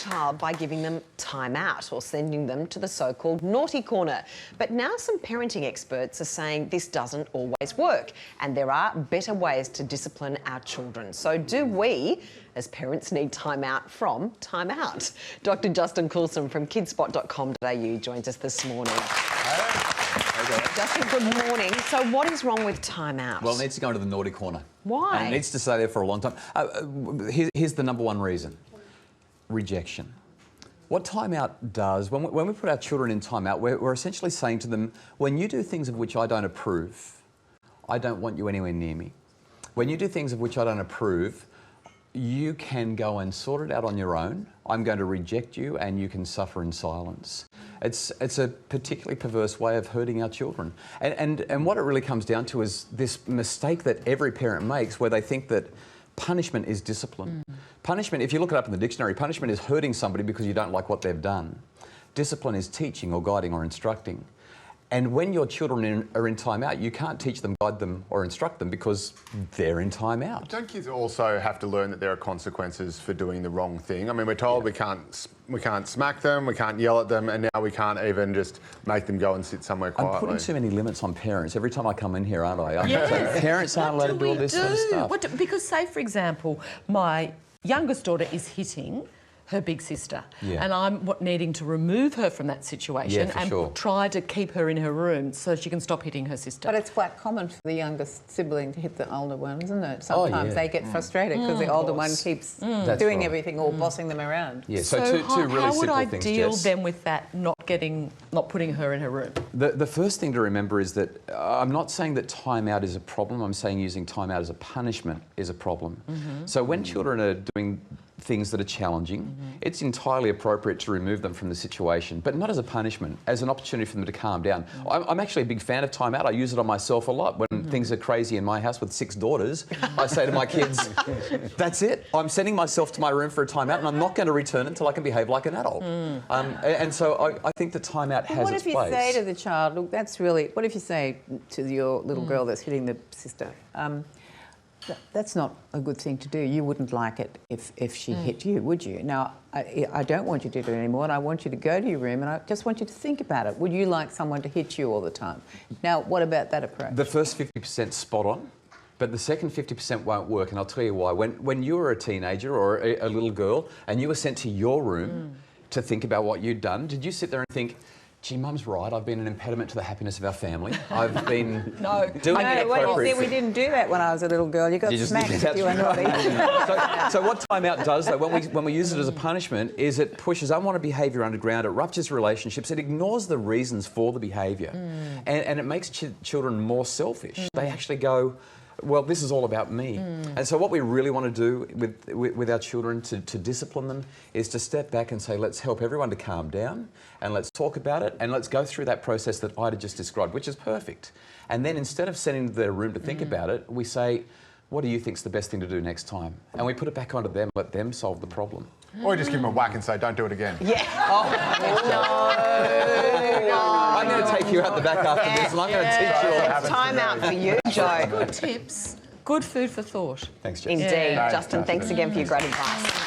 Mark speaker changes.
Speaker 1: child by giving them time out or sending them to the so-called naughty corner. But now some parenting experts are saying this doesn't always work and there are better ways to discipline our children. So do we, as parents, need time out from time out? Dr. Justin Coulson from kidspot.com.au joins us this morning. Justin, good morning. So what is wrong with time out?
Speaker 2: Well, it needs to go into the naughty corner.
Speaker 1: Why?
Speaker 2: And it needs to stay there for a long time. Here's the number one reason. Rejection. What timeout does, when we put our children in timeout, we're essentially saying to them, when you do things of which I don't approve, I don't want you anywhere near me. When you do things of which I don't approve, you can go and sort it out on your own. I'm going to reject you and you can suffer in silence. It's a particularly perverse way of hurting our children. And what it really comes down to is this mistake that every parent makes where they think that punishment is discipline. Punishment, if you look it up in the dictionary, punishment is hurting somebody because you don't like what they've done. Discipline is teaching or guiding or instructing. And when your children are in time out, you can't teach them, guide them or instruct them because they're in time out.
Speaker 3: Don't kids also have to learn that there are consequences for doing the wrong thing? I mean, we're told we can't smack them, we can't yell at them, and now we can't even just make them go and sit somewhere quietly.
Speaker 2: I'm putting too many limits on parents every time I come in here, aren't I? So parents aren't allowed to do all this sort of stuff.
Speaker 4: Because say, for example, my youngest daughter is hitting her big sister, and I'm needing to remove her from that situation and try to keep her in her room so she can stop hitting her sister.
Speaker 5: But it's quite common for the youngest sibling to hit the older one, isn't it? Sometimes they get frustrated because the older one keeps doing everything or bossing them around.
Speaker 2: Yeah, so two really simple things,
Speaker 4: how would I deal
Speaker 2: Jess,
Speaker 4: then with that, not putting her in her room?
Speaker 2: The first thing to remember is that I'm not saying that time out is a problem. I'm saying using time out as a punishment is a problem. So when children are doing things that are challenging, it's entirely appropriate to remove them from the situation, but not as a punishment, as an opportunity for them to calm down. I'm actually a big fan of time out. I use it on myself a lot. When things are crazy in my house with 6 daughters, I say to my kids, that's it. I'm sending myself to my room for a time out and I'm not going to return until I can behave like an adult. And so I think the time out has its place.
Speaker 5: What if you say to the child, look, that's really, what if you say to your little girl that's hitting the sister, that's not a good thing to do. You wouldn't like it if she hit you, would you? Now, I don't want you to do it anymore and I want you to go to your room and I just want you to think about it. Would you like someone to hit you all the time? Now, what about that approach?
Speaker 2: The first 50% spot on, but the second 50% won't work, and I'll tell you why. When you were a teenager or a little girl and you were sent to your room to think about what you'd done, did you sit there and think, gee, Mum's right, I've been an impediment to the happiness of our family. I've been doing inappropriate.
Speaker 5: We didn't do that when I was a little girl. You got smacked if you were naughty.
Speaker 2: So what time out does, though, when we use it as a punishment, is it pushes unwanted behaviour underground, it ruptures relationships, it ignores the reasons for the behaviour, and it makes children more selfish. They actually go, well, this is all about me. And so what we really want to do with our children to discipline them is to step back and say, let's help everyone to calm down and let's talk about it and let's go through that process that Ida just described, which is perfect. And then instead of sending them to their room to think about it, we say, what do you think's the best thing to do next time? And we put it back onto them, let them solve the problem.
Speaker 3: Or you just give them a whack and say, don't do it again.
Speaker 1: Yeah.
Speaker 2: I'm going to take you out the back after this and I'm going to teach you all.
Speaker 1: Time out for you, Joe.
Speaker 4: Good tips. Good food for thought.
Speaker 2: Thanks, Jess.
Speaker 1: Indeed. Justin, thanks again for your great advice.